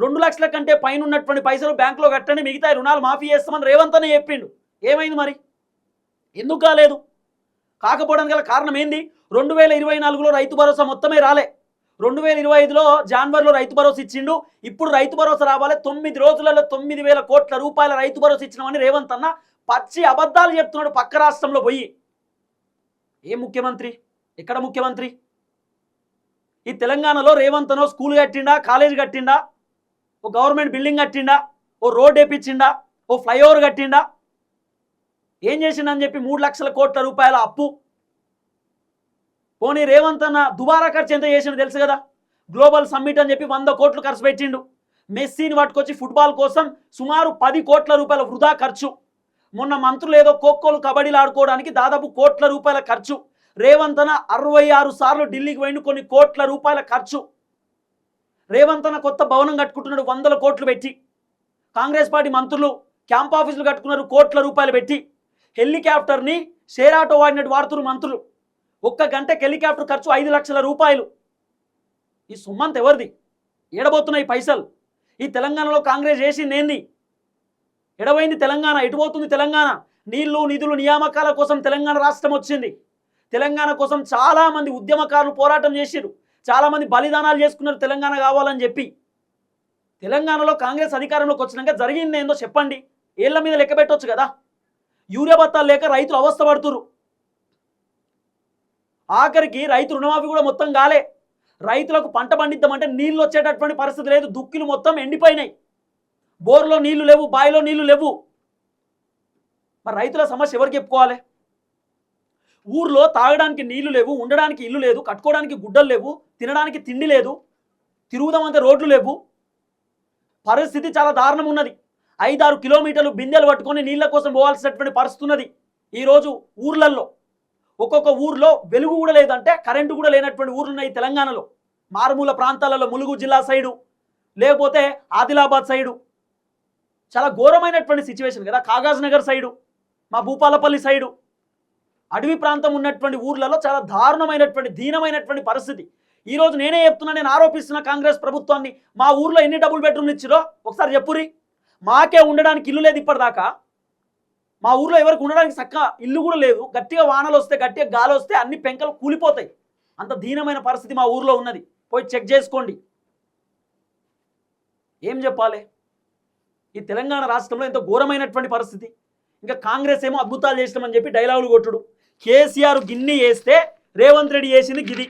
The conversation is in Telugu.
2 లక్షల కంటే పైన ఉన్నటువంటి పైసలు బ్యాంకులో కట్టండి, మిగతా రుణాలు మాఫీ చేస్తామని రేవంత్ అనే చెప్పిండు. ఏమైంది మరి? ఎందుకు కాలేదు? కాకపోవడానికి గల కారణం ఏంది? 2024లో రైతు భరోసా మొత్తమే రాలే. 2025లో జనవరిలో రైతు భరోసా ఇచ్చిండు. ఇప్పుడు రైతు భరోసా రావాలి. 9 రోజులలో 9,000 కోట్ల రూపాయల రైతు భరోసా ఇచ్చినామని రేవంత్ అన్న పచ్చి అబద్ధాలు చెప్తున్నాడు పక్క రాష్ట్రంలో పోయి. ఏ ముఖ్యమంత్రి? ఎక్కడ ముఖ్యమంత్రి? ఈ తెలంగాణలో రేవంత్ అనో స్కూల్ కట్టిండా, కాలేజ్ కట్టిండా, ఓ గవర్నమెంట్ బిల్డింగ్ కట్టిండా, ఓ రోడ్ వేపించిండా, ఓ ఫ్లైఓవర్ కట్టిండా? ఏం చేసిండని చెప్పి 3 లక్షల కోట్ల రూపాయల అప్పు. పోనీ రేవంత్ అన్న దుబారా ఖర్చు ఎంత చేసిండు తెలుసు కదా? గ్లోబల్ సమ్మిట్ అని చెప్పి 100 కోట్లు ఖర్చు పెట్టిండు. మెస్సీని పట్టుకొచ్చి ఫుట్బాల్ కోసం సుమారు 10 కోట్ల రూపాయల వృధా ఖర్చు. మొన్న మంత్రులు ఏదో ఖోఖోలు కబడ్డీలు ఆడుకోవడానికి దాదాపు కోట్ల రూపాయల ఖర్చు. రేవంత్ అన్న 66 సార్లు ఢిల్లీకి పోయిండు, కొన్ని కోట్ల రూపాయల ఖర్చు. రేవంత్ అన్న కొత్త భవనం కట్టుకుంటున్నాడు 100 కోట్లు పెట్టి. కాంగ్రెస్ పార్టీ మంత్రులు క్యాంప్ ఆఫీసులు కట్టుకున్నారు కోట్ల రూపాయలు పెట్టి. హెలికాప్టర్ని షేర్ ఆటో వాడినట్టు వాడుతున్నారు మంత్రులు. 1 గంటకి హెలికాప్టర్ ఖర్చు 5 లక్షల రూపాయలు. ఈ సుమంత్ ఎవరిది? ఎడబోతున్నాయి పైసలు? ఈ తెలంగాణలో కాంగ్రెస్ చేసింది ఏంది? ఎడబోయింది తెలంగాణ? ఎటుపోతుంది తెలంగాణ? నీళ్లు నిధులు నియామకాల కోసం తెలంగాణ రాష్ట్రం వచ్చింది. తెలంగాణ కోసం చాలామంది ఉద్యమకారులు పోరాటం చేసిరు, చాలామంది బలిదానాలు చేసుకున్నారు తెలంగాణ కావాలని చెప్పి. తెలంగాణలో కాంగ్రెస్ అధికారంలోకి వచ్చినాక జరిగింది ఏందో చెప్పండి. ఏళ్ల మీద లెక్క పెట్టవచ్చు కదా. యూరియా బత్తాలు లేక రైతులు అవస్థ పడుతురు. ఆఖరికి రైతు రుణమాఫీ కూడా మొత్తం కాలే. రైతులకు పంట పండిద్దామంటే నీళ్ళు వచ్చేటటువంటి పరిస్థితి లేదు. దుక్కిలు మొత్తం ఎండిపోయినాయి. బోర్లో నీళ్లు లేవు, బావిలో నీళ్లు లేవు. మరి రైతుల సమస్య ఎవరికి చెప్పుకోవాలి? ఊర్లో తాగడానికి నీళ్లు లేవు, ఉండడానికి ఇల్లు లేదు, కట్టుకోవడానికి గుడ్డలు లేవు, తినడానికి తిండి లేదు, తిరుగుదామంటే రోడ్లు లేవు. పరిస్థితి చాలా దారుణం ఉన్నది. 5-6 కిలోమీటర్లు బిందెలు పట్టుకొని నీళ్ల కోసం పోవాల్సినటువంటి పరిస్థితి ఉన్నది ఈరోజు ఊర్లలో. ఒక్కొక్క ఊర్లో వెలుగు కూడా లేదంటే కరెంటు కూడా లేనటువంటి ఊర్లు ఉన్నాయి తెలంగాణలో. మారుమూల ప్రాంతాలలో ములుగు జిల్లా సైడు, లేకపోతే ఆదిలాబాద్ సైడు చాలా ఘోరమైనటువంటి సిచ్యువేషన్ కదా. కాగజ్ నగర్ సైడు, మా భూపాలపల్లి సైడు, అడవి ప్రాంతం ఉన్నటువంటి ఊర్లలో చాలా దారుణమైనటువంటి దీనమైనటువంటి పరిస్థితి. ఈరోజు నేనే చెప్తున్నా, నేను ఆరోపిస్తున్న కాంగ్రెస్ ప్రభుత్వాన్ని. మా ఊర్లో ఎన్ని డబుల్ బెడ్రూమ్లు ఇచ్చిరో ఒకసారి చెప్పురి. మాకే ఉండడానికి ఇల్లు లేదు ఇప్పటిదాకా. మా ఊర్లో ఎవరికి ఉండడానికి చక్కగా ఇల్లు కూడా లేదు. గట్టిగా వానలు వస్తే, గట్టిగా గాలి వస్తే అన్ని పెంకలు కూలిపోతాయి. అంత దీనమైన పరిస్థితి మా ఊర్లో ఉన్నది. పోయి చెక్ చేసుకోండి. ఏం చెప్పాలి? ఈ తెలంగాణ రాష్ట్రంలో ఎంతో ఘోరమైనటువంటి పరిస్థితి. ఇంకా కాంగ్రెస్ ఏమో అద్భుతాలు చేసినామని చెప్పి డైలాగులు కొట్టుడు. కేసీఆర్ గిన్ని వేస్తే రేవంత్ రెడ్డి చేసింది గిది.